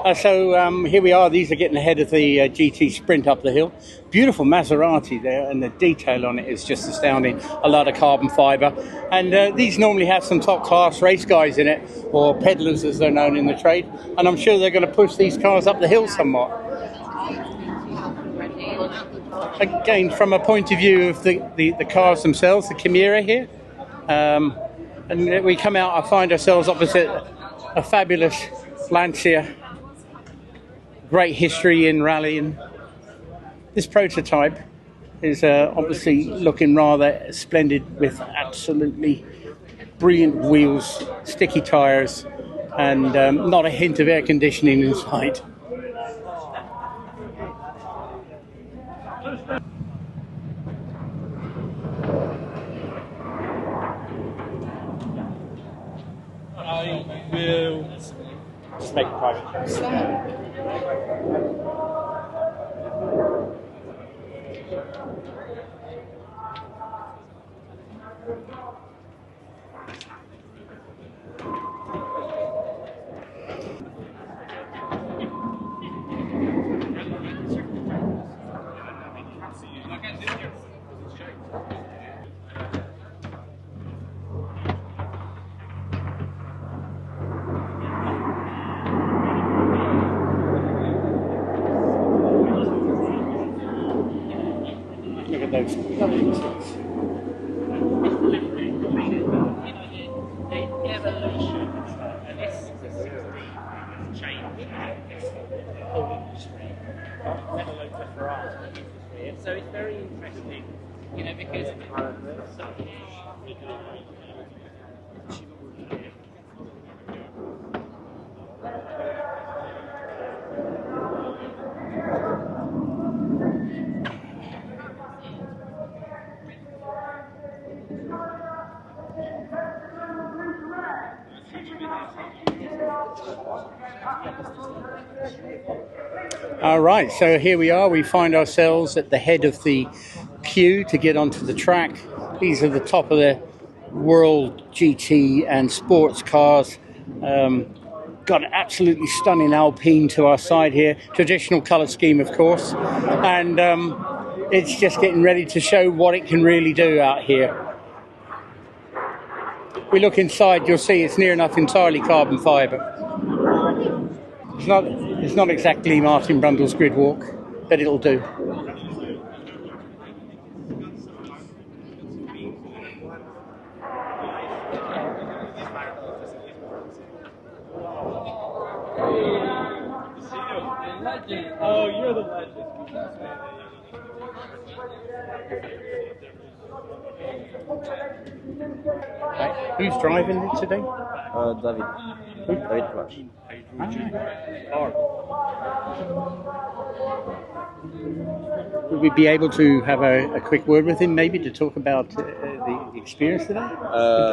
Here we are. These are getting ahead of the GT Sprint up the hill. Beautiful Maserati there, and the detail on it is just astounding. A lot of carbon fibre. And these normally have some top-class race guys in it, or peddlers as they're known in the trade. And I'm sure they're going to push these cars up the hill somewhat. Again, from a point of view of the cars themselves, the Chimera here. And we come out and find ourselves opposite a fabulous Lancia. Great history in rallying. This prototype is obviously looking rather splendid with absolutely brilliant wheels, sticky tyres, and not a hint of air conditioning inside. I will Just make it private. Look at those lovely seats. the evolution and this change the whole industry, let alone the Ferrari industry. So it's very interesting, because it's such All right, so here we are. We find ourselves at the head of the queue to get onto the track. These are the top of the world GT and sports cars. Got an absolutely stunning Alpine to our side here. Traditional colour scheme, of course. And it's just getting ready to show what it can really do out here. If we look inside, you'll see it's near enough entirely carbon fibre. It's not exactly Martin Brundle's grid walk, but it'll do. Oh, you're the legend. Right. Who's driving it today? David. David Flash. Would we be able to have a quick word with him, maybe, to talk about the experience today?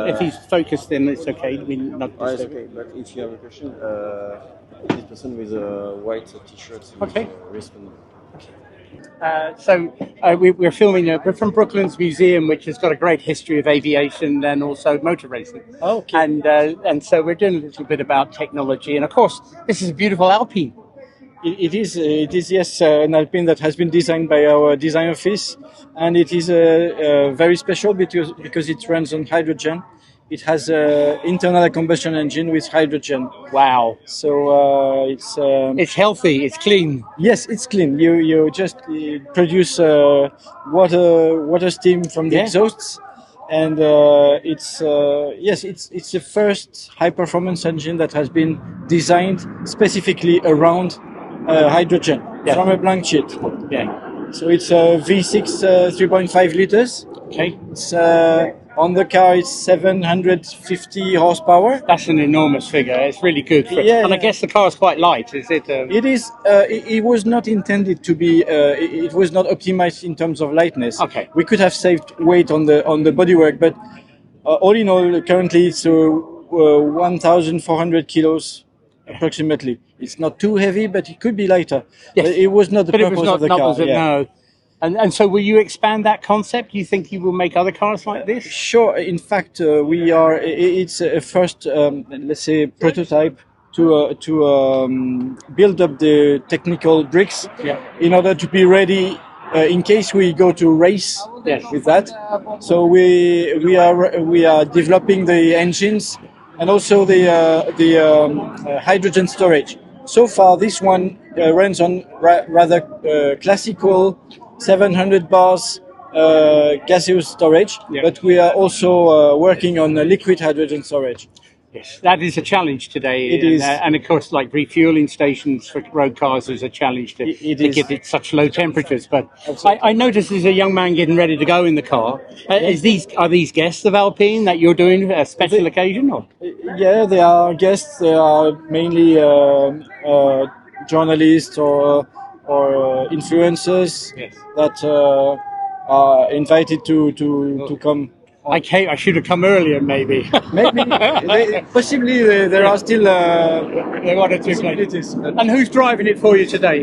If he's focused, then it's okay. It's okay, but if you have a question, this person with a white t-shirt Okay. respond. We're filming. We're from Brooklands Museum, which has got a great history of aviation and also motor racing. Okay. And so we're doing a little bit about technology, and of course, this is a beautiful Alpine. It is yes, an Alpine that has been designed by our design office, and it is very special because it runs on hydrogen. It has an internal combustion engine with hydrogen. Wow! So it's healthy. It's clean. Yes, it's clean. You just produce water steam from the exhausts, and it's the first high performance engine that has been designed specifically around hydrogen from a blank sheet. Yeah. So it's a V6 3.5 liters. Okay. It's on the car, it's 750 horsepower. That's an enormous figure. It's really good. I guess the car's quite light. Is it? It is. It was not intended to be. It was not optimized in terms of lightness. Okay. We could have saved weight on the bodywork, but all in all, currently it's 1,400 kilos approximately. It's not too heavy, but it could be lighter. Yes. But it was not the purpose of the car. No. And so will you expand that concept? Do you think you will make other cars like this? Sure. In fact, we are. It's a first, let's say, prototype to build up the technical bricks in order to be ready in case we go to race with that. So we are developing the engines and also the hydrogen storage. So far, this one runs on rather classical 700 bars gaseous storage, but we are also working on liquid hydrogen storage. Yes, that is a challenge today. It is. And of course, like refueling stations for road cars is a challenge to get it such low temperatures. But I noticed there's a young man getting ready to go in the car. Are these guests of Alpine that you're doing a special occasion? Or? Yeah, they are guests. They are mainly journalists or influencers that are invited to come. I should have come earlier, maybe. Maybe, possibly there are still one or two possibilities. And who's driving it for you today?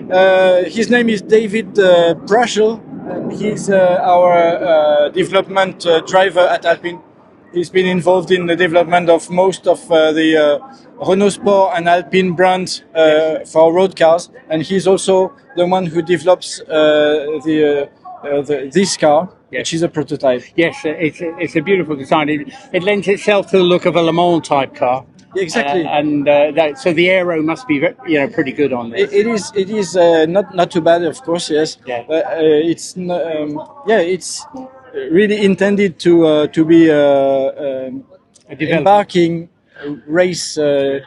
His name is David Braschel, and he's our development driver at Alpine. He's been involved in the development of most of the Renault Sport and Alpine brands for road cars, and he's also the one who develops this car, which is a prototype. Yes, it's a beautiful design. It lends itself to the look of a Le Mans type car. Exactly, so the aero must be pretty good on this. It is not too bad, of course. Yes, but it's it's really intended to be embarking racing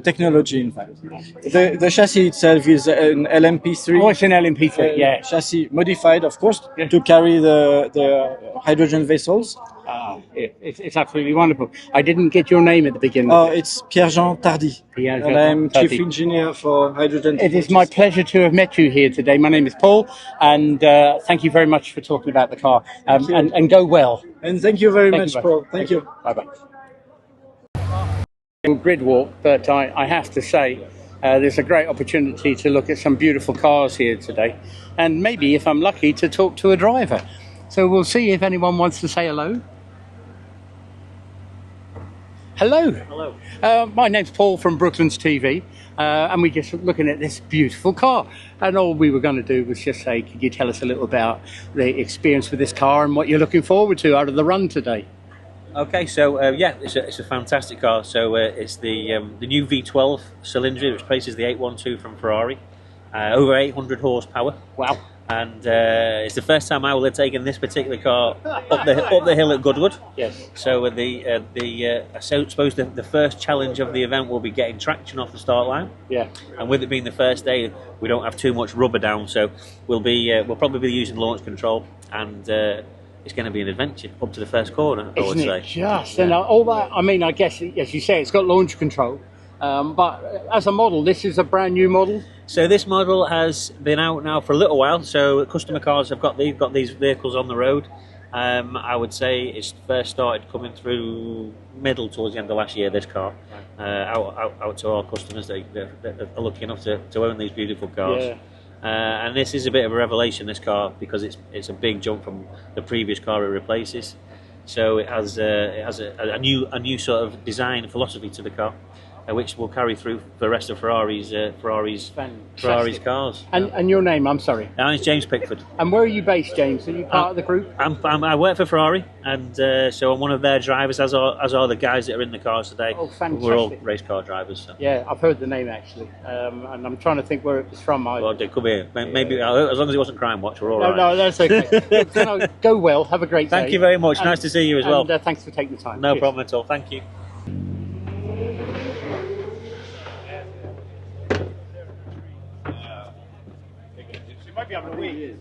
technology. In fact, the chassis itself is an LMP3. Oh, it's an LMP3. Chassis modified, of course, to carry the hydrogen vessels. It's absolutely wonderful. I didn't get your name at the beginning. Oh, it's Pierre-Jean Tardy, and I'm Chief Engineer for Hydrogen. It is my pleasure to have met you here today. My name is Paul, and thank you very much for talking about the car. And go well. And thank you very much, Paul. Thank you. Bye-bye. Grid walk, but I have to say there's a great opportunity to look at some beautiful cars here today, and maybe, if I'm lucky, to talk to a driver. So we'll see if anyone wants to say hello. Hello. Hello. My name's Paul from Brooklands TV, and we're just looking at this beautiful car. And all we were going to do was just say, could you tell us a little about the experience with this car and what you're looking forward to out of the run today? Okay, so it's a fantastic car. So it's the new V12 cylinder, which replaces the 812 from Ferrari. Over 800 horsepower. Wow. And it's the first time I will have taken this particular car up the hill at Goodwood. Yes. So I suppose the first challenge of the event will be getting traction off the start line. Yeah. And with it being the first day, we don't have too much rubber down, so we'll probably be using launch control, and it's going to be an adventure up to the first corner. I would say. Just and all that. I mean, I guess as you say, it's got launch control. But as a model, this is a brand new model. So this model has been out now for a little while. So customer cars have got these vehicles on the road. I would say it's first started coming through middle towards the end of last year. This car out to our customers that are lucky enough to own these beautiful cars. Yeah. And this is a bit of a revelation, this car, because it's a big jump from the previous car it replaces. So it has a new sort of design philosophy to the car, which will carry through the rest of Ferrari's cars. And your name? I'm sorry. My name's James Pickford. And where are you based, James? Are you part of the group? I work for Ferrari, and so I'm one of their drivers, as are the guys that are in the cars today. Oh, fantastic! We're all race car drivers. So. Yeah, I've heard the name actually, and I'm trying to think where it was from. Well, it could be. Maybe as long as it wasn't Crime Watch, we're all right. No, that's okay. Go well. Have a great day. Thank you very much. Nice to see you as well. And thanks for taking the time. No Cheers. problem at all. Thank you. Might be having a week.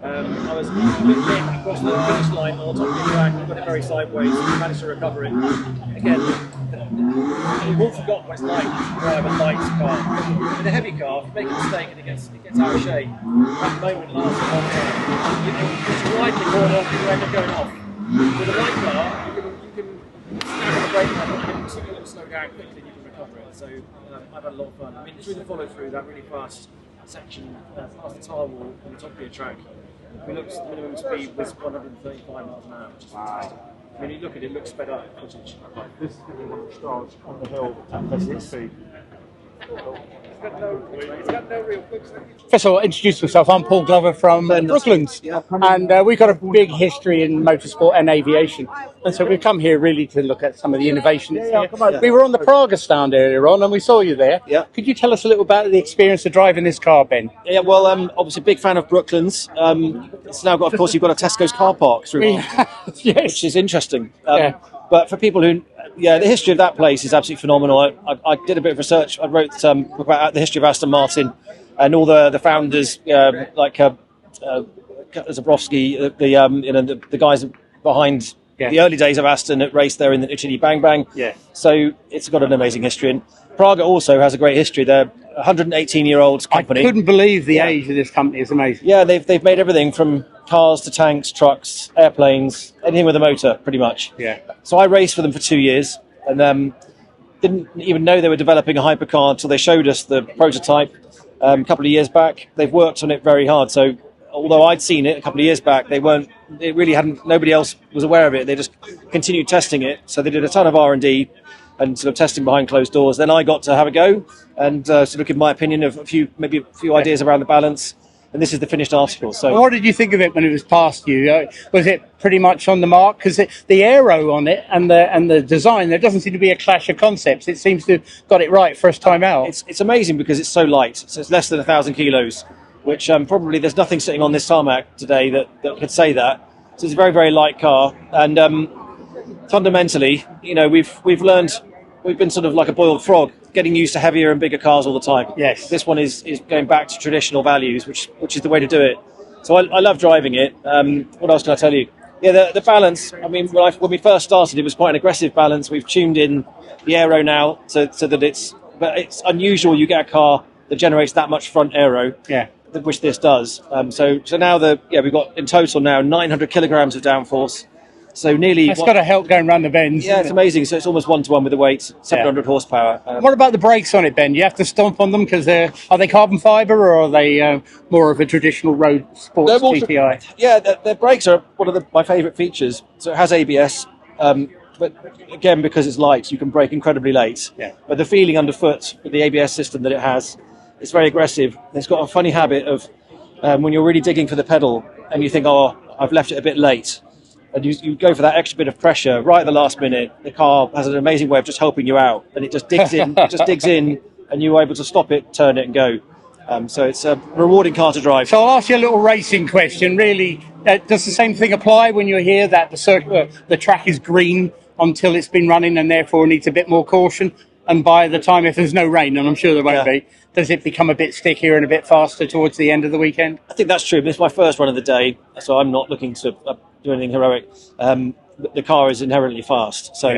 I was getting across the finish line on the top of the track, I got it very sideways, managed to recover it. Again, you've all forgotten what it's like to drive a light car. With a heavy car, if you make a mistake and it gets out of shape, that moment lasts a long time. You ride the corner, you end up going off. With a light car, you can snap on the brake pedal, you can signal and slow down quickly and you can recover it. So I've had a lot of fun. I mean, through the follow through, that really fast section past the tire wall on the top of your track, we looked minimum speed was 135 miles an hour, which is fantastic. When you look at it, it looks sped up footage. This is one of the stars on the hill at President speed. It's got no real quick. First of all, introduce myself. I'm Paul Glover from Brooklands, and we've got a big history in motorsport and aviation. And so we've come here really to look at some of the innovations here. We were on the Praga stand earlier on, and we saw you there. Yeah. Could you tell us a little about the experience of driving this car, Ben? Yeah, well, obviously, big fan of Brooklands. It's now got, of course, you've got a Tesco's car park through, Yes. which is interesting. Yeah. But for people who, the history of that place is absolutely phenomenal. I did a bit of research. I wrote about the history of Aston Martin and all the founders, like Zabrowski, the guys behind the early days of Aston that raced there in the Chitty Bang Bang. Yeah. So it's got an amazing history. And Praga also has a great history. They're a 118-year-old company. I couldn't believe the age of this company. It's amazing. Yeah, they've made everything from cars to tanks, trucks, airplanes, anything with a motor, pretty much. Yeah. So I raced for them for 2 years, and didn't even know they were developing a hypercar until they showed us the prototype a couple of years back. They've worked on it very hard. So although I'd seen it a couple of years back, it really hadn't. Nobody else was aware of it. They just continued testing it. So they did a ton of R&D and sort of testing behind closed doors. Then I got to have a go and sort of give my opinion of a few ideas around the balance. And this is the finished article. So, what did you think of it when it was passed you? Was it pretty much on the mark? Because the aero on it and the design, there doesn't seem to be a clash of concepts. It seems to have got it right first time out. It's amazing because it's so light. So it's less than 1,000 kilos, which probably there's nothing sitting on this tarmac today that could say that. So it's a very, very light car. And fundamentally, we've learned, we've been sort of like a boiled frog, getting used to heavier and bigger cars all the time. Yes. This one is going back to traditional values, which is the way to do it. So I love driving it. What else can I tell you? Yeah, the balance. I mean, when we first started, it was quite an aggressive balance. We've tuned in the aero now so that it's unusual. You get a car that generates that much front aero. Yeah. Which this does. So now we've got in total now 900 kilograms of downforce. So nearly. That's got to help going around the bends. Yeah, it's amazing. So it's almost 1-to-1 with the weight, 700 horsepower. What about the brakes on it, Ben? You have to stomp on them because are they carbon fibre or are they more of a traditional road sports GTI? Yeah, the brakes are one of my favourite features. So it has ABS, but again, because it's light, you can brake incredibly late. Yeah. But the feeling underfoot with the ABS system that it has, it's very aggressive. It's got a funny habit of when you're really digging for the pedal and you think, oh, I've left it a bit late. And you go for that extra bit of pressure right at the last minute. The car has an amazing way of just helping you out, and it just digs in, and you're able to stop it, turn it, and go. So it's a rewarding car to drive. So I'll ask you a little racing question. Really, does the same thing apply when you're here that the track is green until it's been running, and therefore needs a bit more caution? And by the time, if there's no rain, and I'm sure there won't be, does it become a bit stickier and a bit faster towards the end of the weekend? I think that's true. This is my first run of the day, so I'm not looking to do anything heroic. The car is inherently fast, so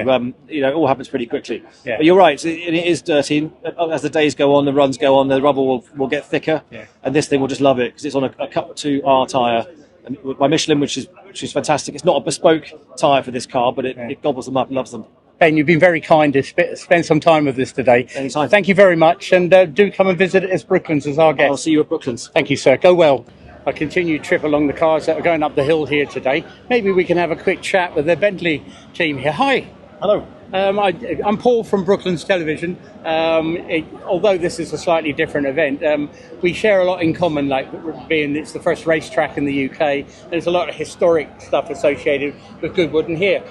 it all happens pretty quickly. Yeah. But you're right, it is dirty. As the days go on, the runs go on, the rubber will get thicker, and this thing will just love it because it's on a Cup 2R tyre. And by Michelin, which is fantastic. It's not a bespoke tyre for this car, but it gobbles them up and loves them. Ben, you've been very kind to spend some time with us today. Anytime. Thank you very much, and do come and visit us Brooklands as our guest. I'll see you at Brooklands. Thank you, sir. Go well. A continued trip along the cars that are going up the hill here today. Maybe we can have a quick chat with the Bentley team here. Hi. Hello. I'm Paul from Brooklands Television. Although this is a slightly different event, we share a lot in common, like being it's the first racetrack in the UK. There's a lot of historic stuff associated with Goodwood and here.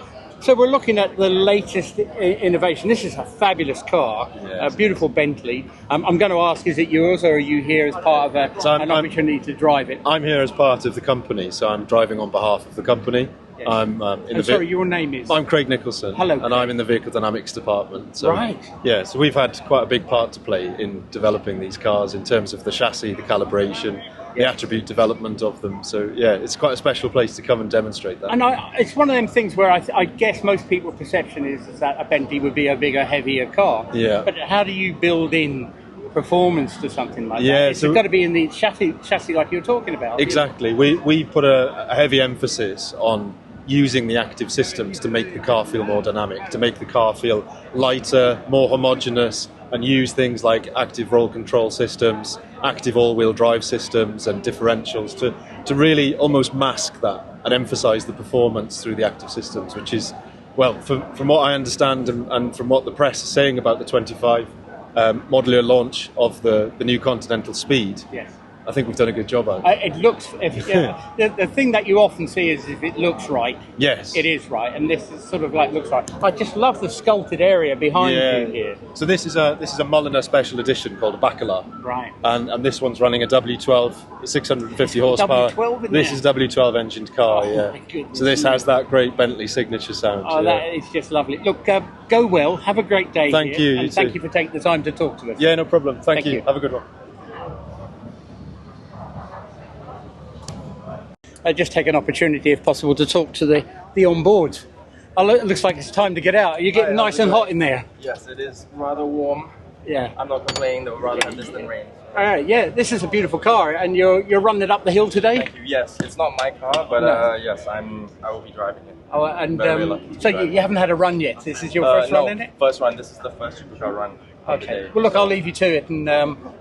So we're looking at the latest innovation. This is a fabulous car, a beautiful Bentley. I'm going to ask, is it yours or are you here as part of an opportunity to drive it? I'm here as part of the company, so I'm driving on behalf of the company. Yes. I'm sorry, your name is? I'm Craig Nicholson. Hello, and Craig. I'm in the vehicle dynamics department. So, right. Yeah, so we've had quite a big part to play in developing these cars in terms of the chassis, the calibration, the attribute development of them. So yeah, it's quite a special place to come and demonstrate that. And it's one of them things where I guess most people's perception is that a Bentley would be a bigger, heavier car. Yeah. But how do you build in performance to something like that? It's so got to be in the chassis like you're talking about. Exactly. We put a heavy emphasis on using the active systems to make the car feel more dynamic, to make the car feel lighter, more homogeneous, and use things like active roll control systems, active all-wheel drive systems and differentials to really almost mask that and emphasise the performance through the active systems, which is, well, from what I understand and from what the press is saying about the 25 model year launch of the new Continental Speed. Yes. I think we've done a good job at it. It looks. The thing that you often see is if it looks right. Yes. It is right, and this is sort of like looks right. I just love the sculpted area behind you here. So this is a Mulliner special edition called a Bacala. Right. And this one's running a W12, 650 horsepower. W12 in this there? is a W12 engined car. Oh, my goodness. So this has that great Bentley signature sound. Oh, that is just lovely. Look, go well. Have a great day. Thank here, you, and you thank too. you for taking the time to talk to us. Yeah, no problem. Thank you. you. Have a good one. I just take an opportunity, if possible, to talk to the onboard. Oh, it looks like it's time to get out. Are you getting nice and hot in there? Yes, it is rather warm. Yeah. I'm not complaining, though, rather than this than rain. All right. Yeah, this is a beautiful car, and you're running it up the hill today. Thank you. Yes, it's not my car, but No. yes, I will be driving it. Oh, and Very lucky to so drive. you haven't had a run yet. This is your first no, run, isn't it? first run. This is the first Supercar run. of the Okay. day. Well, look, I'll leave you to it, and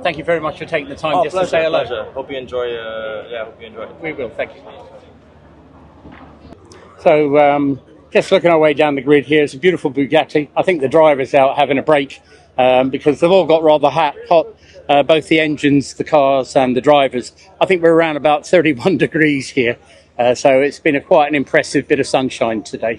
thank you very much for taking the time Oh, just pleasure, to say hello. pleasure. Hope you enjoy. Hope you enjoy it. We will. Thank you. So, just looking our way down the grid here, it's a beautiful Bugatti. I think the driver's out having a break because they've all got rather hot, both the engines, the cars, and the drivers. I think we're around about 31 degrees here, so it's been quite an impressive bit of sunshine today.